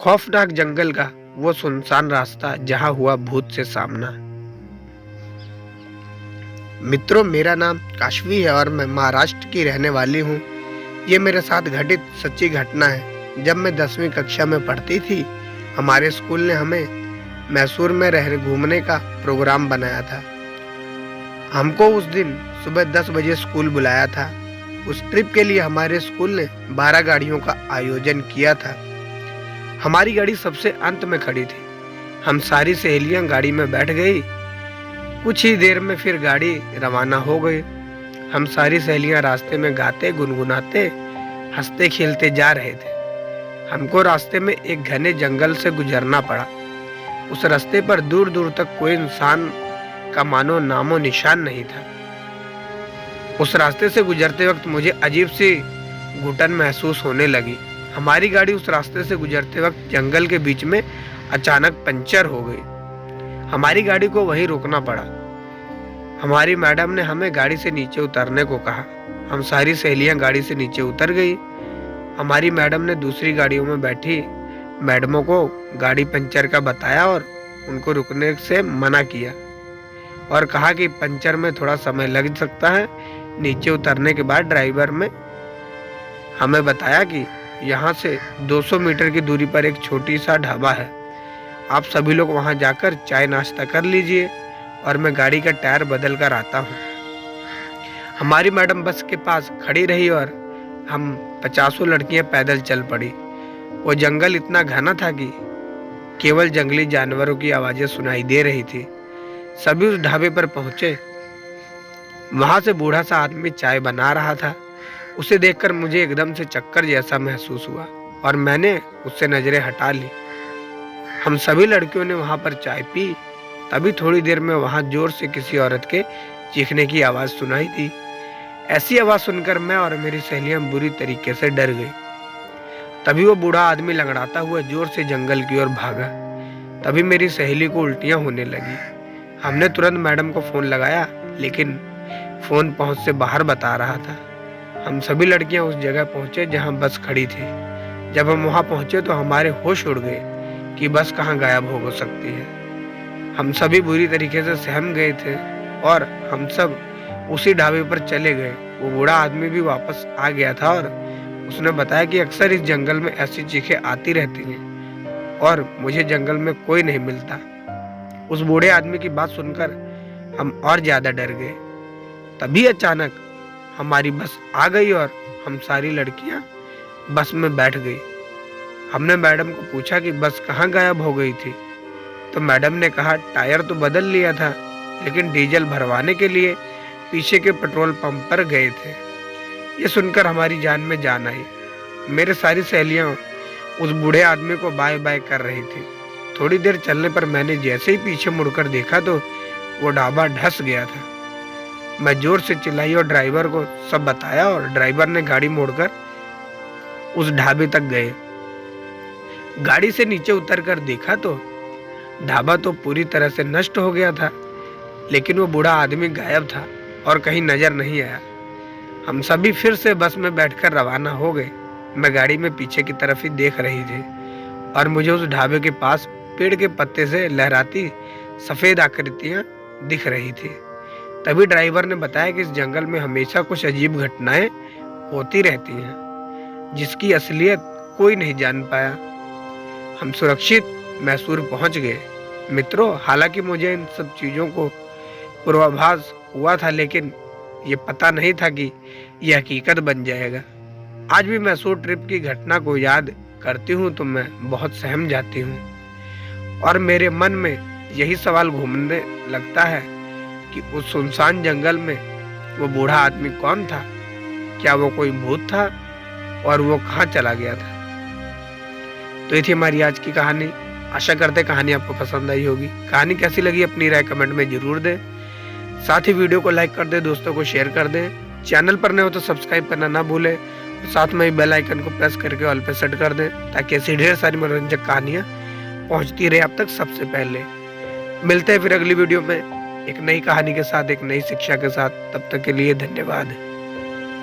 खौफनाक जंगल का वो सुनसान रास्ता जहां हुआ भूत से सामना। मित्रों, मेरा नाम काशवी है और मैं महाराष्ट्र की रहने वाली हूँ। ये मेरे साथ घटित सच्ची घटना है। जब मैं 10वीं कक्षा में पढ़ती थी, हमारे स्कूल ने हमें मैसूर में रहने घूमने का प्रोग्राम बनाया था। हमको उस दिन सुबह 10 बजे स्कूल बुलाया था। उस ट्रिप के लिए हमारे स्कूल ने 12 गाड़ियों का आयोजन किया था। हमारी गाड़ी सबसे अंत में खड़ी थी। हम सारी सहेलियां गाड़ी में बैठ गई। कुछ ही देर में फिर गाड़ी रवाना हो गई। हम सारी सहेलियां रास्ते में गाते गुनगुनाते हंसते खेलते जा रहे थे। हमको रास्ते में एक घने जंगल से गुजरना पड़ा। उस रास्ते पर दूर दूर तक कोई इंसान का मानो नामो निशान नहीं था। उस रास्ते से गुजरते वक्त मुझे अजीब सी घुटन महसूस होने लगी। हमारी गाड़ी उस रास्ते से गुजरते वक्त जंगल के बीच में अचानक पंचर हो गई। हमारी गाड़ी को वहीं रोकना पड़ा। हमारी मैडम ने हमें गाड़ी से नीचे उतरने को कहा। हम सारी सहेलियां गाड़ी से नीचे उतर गई। हमारी मैडम ने दूसरी गाड़ियों में बैठी मैडमों को गाड़ी पंचर का बताया और उनको रुकने से मना किया और कहा कि पंचर में थोड़ा समय लग सकता है। नीचे उतरने के बाद ड्राइवर में हमें बताया कि यहाँ से 200 मीटर की दूरी पर एक छोटी सा ढाबा है। आप सभी लोग वहां जाकर चाय नाश्ता कर लीजिए और मैं गाड़ी का टायर बदल कर आता हूँ। हमारी मैडम बस के पास खड़ी रही और हम 50 लड़कियां पैदल चल पड़ी। वो जंगल इतना घना था कि केवल जंगली जानवरों की आवाजें सुनाई दे रही थी। सभी उस ढाबे पर पहुंचे। वहां से बूढ़ा सा आदमी चाय बना रहा था। उसे देखकर मुझे एकदम से चक्कर जैसा महसूस हुआ और मैंने उससे नजरें हटा ली। हम सभी लड़कियों ने वहां पर चाय पी। तभी थोड़ी देर में वहां जोर से किसी औरत के चीखने की आवाज सुनाई दी। ऐसी आवाज सुनकर मैं और मेरी सहेलियां बुरी तरीके से डर गई। तभी वो बूढ़ा आदमी लंगड़ाता हुआ जोर से जंगल की ओर भागा। तभी मेरी सहेली को उल्टियां होने लगी। हमने तुरंत मैडम को फोन लगाया, लेकिन फोन पहुंच से बाहर बता रहा था। हम सभी लड़कियां उस जगह पहुंचे जहां बस खड़ी थी। जब हम वहां पहुंचे तो हमारे होश उड़ गए कि बस कहां गायब हो सकती है। हम सभी बुरी तरीके से सहम गए थे और हम सब उसी ढाबे पर चले गए। वो बूढ़ा आदमी भी वापस आ गया था और उसने बताया कि अक्सर इस जंगल में ऐसी चीखें आती रहती हैं और मुझे जंगल में कोई नहीं मिलता। उस बूढ़े आदमी की बात सुनकर हम और ज्यादा डर गए। तभी अचानक हमारी बस आ गई और हम सारी लड़कियां बस में बैठ गई। हमने मैडम को पूछा कि बस कहाँ गायब हो गई थी, तो मैडम ने कहा टायर तो बदल लिया था, लेकिन डीजल भरवाने के लिए पीछे के पेट्रोल पंप पर गए थे। ये सुनकर हमारी जान में जान आई। मेरे सारी सहेलियां उस बूढ़े आदमी को बाय बाय कर रही थी। थोड़ी देर चलने पर मैंने जैसे ही पीछे मुड़कर देखा तो वो ढाबा ढस गया था। मैं जोर से चिल्लाई और ड्राइवर को सब बताया और ड्राइवर ने गाड़ी मोड़कर उस ढाबे तक गए। गाड़ी से नीचे उतरकर देखा तो ढाबा तो पूरी तरह से नष्ट हो गया था, लेकिन वो बूढ़ा आदमी गायब था और कहीं नजर नहीं आया। हम सभी फिर से बस में बैठकर रवाना हो गए। मैं गाड़ी में पीछे की तरफ ही देख रही थी और मुझे उस ढाबे के पास पेड़ के पत्ते से लहराती सफेद आकृतियां दिख रही थी। तभी ड्राइवर ने बताया कि इस जंगल में हमेशा कुछ अजीब घटनाएं होती रहती हैं, जिसकी असलियत कोई नहीं जान पाया। हम सुरक्षित मैसूर पहुंच गए। मित्रों, हालांकि मुझे इन सब चीजों को पूर्वाभास हुआ था, लेकिन ये पता नहीं था कि यह हकीकत बन जाएगा। आज भी मैसूर ट्रिप की घटना को याद करती हूँ तो मैं बहुत सहम जाती हूँ और मेरे मन में यही सवाल घूमने लगता है कि उस सुनसान जंगल में वो बूढ़ा आदमी कौन था? क्या वो कोई भूत था और वो कहाँ चला गया था? तो ये थी हमारी आज की कहानी। आशा करते कहानी आपको पसंद आई होगी। कहानी कैसी लगी अपनी राय कमेंट में जरूर दें। साथ ही वीडियो को लाइक कर दें, दोस्तों को शेयर कर दें। चैनल पर नए हो तो सब्सक्राइब करना ना भूलें। साथ में ही बेल आइकन को प्रेस करके ऑल पे सेट कर दें, ताकि ऐसी ढेर सारी मनोरंजक कहानियाँ पहुँचती रहे आप तक सबसे पहले। मिलते हैं फिर अगली वीडियो में एक नई कहानी के साथ, एक नई शिक्षा के साथ। तब तक के लिए धन्यवाद।